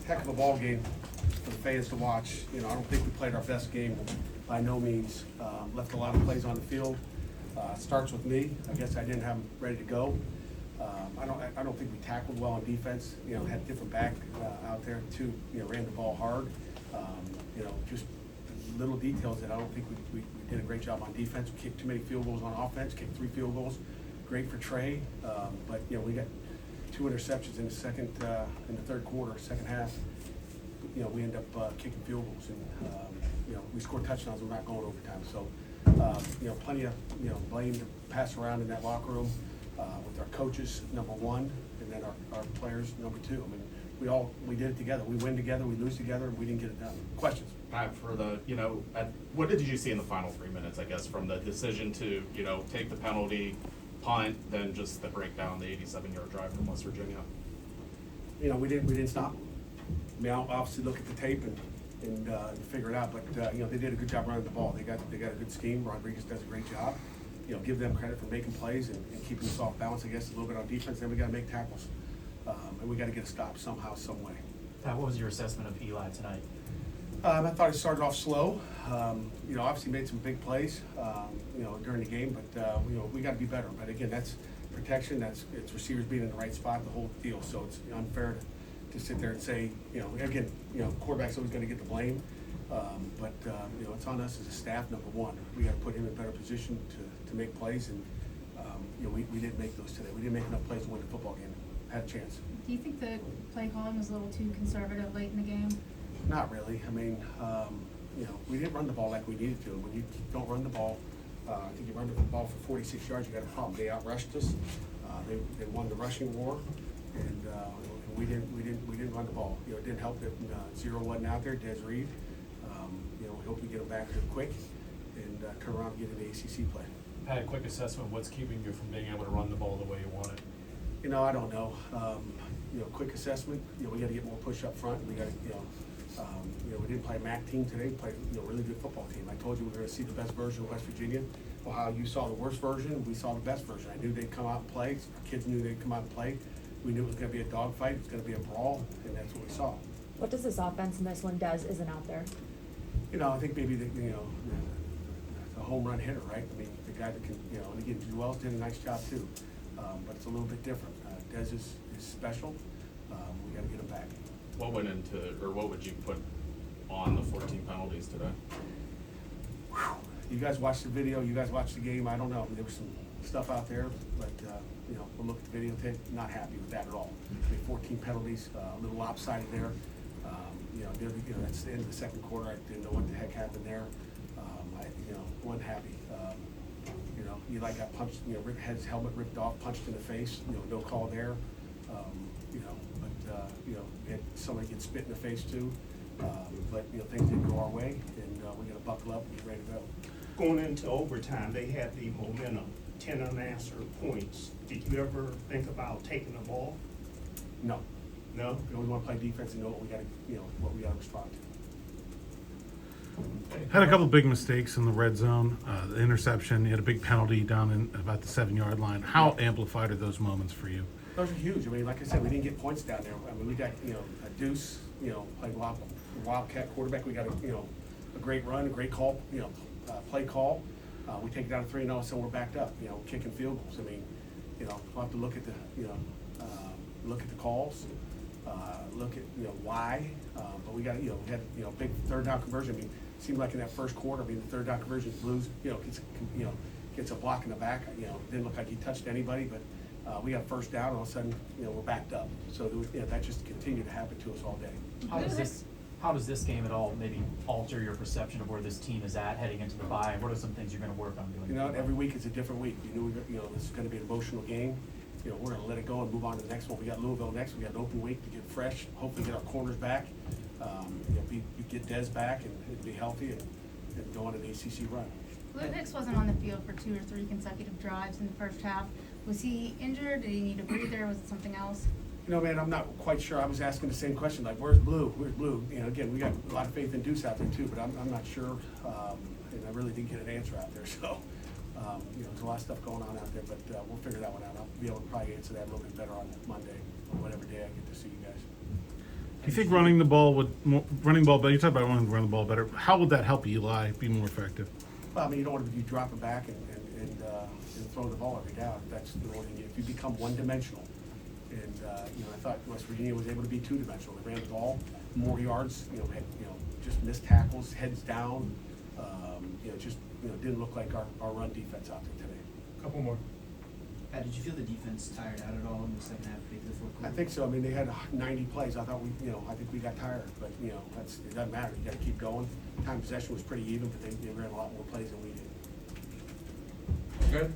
heck of a ball game for the fans to watch. You know, I don't think we played our best game by no means. Left a lot of plays on the field. It starts with me. I guess I didn't have them ready to go. I don't think we tackled well on defense. You know, had different back out there too. You know, ran the ball hard. You know, just little details that I don't think we did a great job on defense. We kicked too many field goals on offense. Kicked 3 field goals. Great for Trey, but you know, we got 2 interceptions in the third quarter, second half. You know, we end up kicking field goals, and you know, we scored touchdowns. We're not going overtime, so you know, plenty of blame to pass around in that locker room with our coaches, number one, and then our players, number two. I mean, we did it together. We win together, we lose together, and we didn't get it done. Questions? Pat, for the, what did you see in the final 3 minutes, I guess, from the decision to, take the penalty, punt, then just the breakdown, the 87-yard drive from West Virginia? You know, we didn't stop. I mean, I'll obviously look at the tape and figure it out, but you know, they did a good job running the ball. They got a good scheme. Rodriguez does a great job. You know, give them credit for making plays and keeping us off balance, I guess, a little bit on defense. Then we got to make tackles, and we got to get a stop somehow, some way. Pat, what was your assessment of Eli tonight? I thought he started off slow. You know, obviously made some big plays, you know, during the game, but you know, we got to be better. But again, that's protection. It's receivers being in the right spot, the whole deal. So it's unfair to sit there and say, you know, again, you know, quarterback's always going to get the blame. But you know, it's on us as a staff. Number one, we got to put him in a better position to make plays, and you know, we didn't make those today. We didn't make enough plays to win the football game. Had a chance. Do you think the play calling was a little too conservative late in the game? Not really. I mean, you know, we didn't run the ball like we needed to. When you don't run the ball, I think you run the ball for 46 yards, you got a problem. They outrushed us. They won the rushing war, and we didn't run the ball. You know, it didn't help that Zero wasn't out there. Des Reed. You know, we hope we get him back here quick and turn around and get an ACC play. Pat, a quick assessment. What's keeping you from being able to run the ball the way you want it? You know, I don't know. You know, quick assessment. You know, we got to get more push up front. We got to, you know, we didn't play a MAC team today. We played, you know, really good football team. I told you we were going to see the best version of West Virginia. Well, how you saw the worst version, we saw the best version. I knew they'd come out and play. Our kids knew they'd come out and play. We knew it was going to be a dogfight. It was going to be a brawl, and that's what we saw. What does this offense miss when Dez isn't out there? You know, I think maybe the home run hitter, right? I mean, the guy that can, you know, and again, Wells did a nice job too, but it's a little bit different. Dez is special. We got to get him back. What went into, or what would you put on the 14 penalties today? You guys watched the video. You guys watched the game. I don't know. There was some stuff out there, but you know, we'll look at the videotape. Not happy with that at all. I mean, 14 penalties, a little lopsided there. You know, that's the end of the second quarter. I didn't know what the heck happened there. You know, wasn't happy. You know, Eli got punched. You know, had his helmet ripped off, punched in the face. You know, no call there. You know, but you know, we had somebody get spit in the face too. But you know, things didn't go our way, and we got to buckle up and get ready to go. Going into overtime, they had the momentum, 10 unanswered points. Did you ever think about taking the ball? No. No? We always want to play defense and know what we got to, you know, what we got to respond to. Had a couple big mistakes in the red zone. The interception, you had a big penalty down in about the 7-yard line. How amplified are those moments for you? Those are huge. I mean, like I said, we didn't get points down there. I mean, we got, you know, a deuce, you know, playing wildcat quarterback. We got a, you know, a great run, a great call, you know, play call. We take it down to 3-0, so we're backed up, you know, kicking field goals. I mean, you know, we'll have to look at the, you know, look at the calls, look at, you know, why. But we got, you know, we had, you know, big third down conversion. I mean, it seemed like in that first quarter, I mean, the third down conversion, Blues, you know, gets a block in the back. You know, didn't look like he touched anybody, but we got first down, all of a sudden, you know, we're backed up. So there was, you know, that just continued to happen to us all day. How does this game at all maybe alter your perception of where this team is at heading into the bye? What are some things you're going to work on doing? You know, every week is a different week. You knew, you know, this is going to be an emotional game. You know, we're going to let it go and move on to the next one. We got Louisville next. We got an open week to get fresh. Hopefully, get our corners back. You know, get Dez back and be healthy and go on an ACC run. Luke Hicks wasn't on the field for 2 or 3 consecutive drives in the first half. Was he injured? Did he need a breather? Was it something else? You know, man, I'm not quite sure. I was asking the same question, like, where's Blue? Where's Blue? You know, again, we got a lot of faith in Deuce out there too, but I'm not sure. And I really didn't get an answer out there. So, you know, there's a lot of stuff going on out there, but we'll figure that one out. I'll be able to probably answer that a little bit better on Monday or whatever day I get to see you guys. you think running the ball better, you talked about wanting to run the ball better, how would that help Eli be more effective? Well, I mean, you don't want to be dropping back and throwing the ball every down. That's the only thing. If you become one-dimensional, and, you know, I thought West Virginia was able to be two-dimensional. They ran the ball, more yards, just missed tackles, heads down. Just didn't look like our run defense out there today. Couple more. Pat, did you feel the defense tired out at all in the second half, particularly the fourth I quarter? think so. I mean, they had 90 plays. I thought I think we got tired, but, it doesn't matter. You gotta keep going. Time of possession was pretty even, but they ran a lot more plays than we did. Good?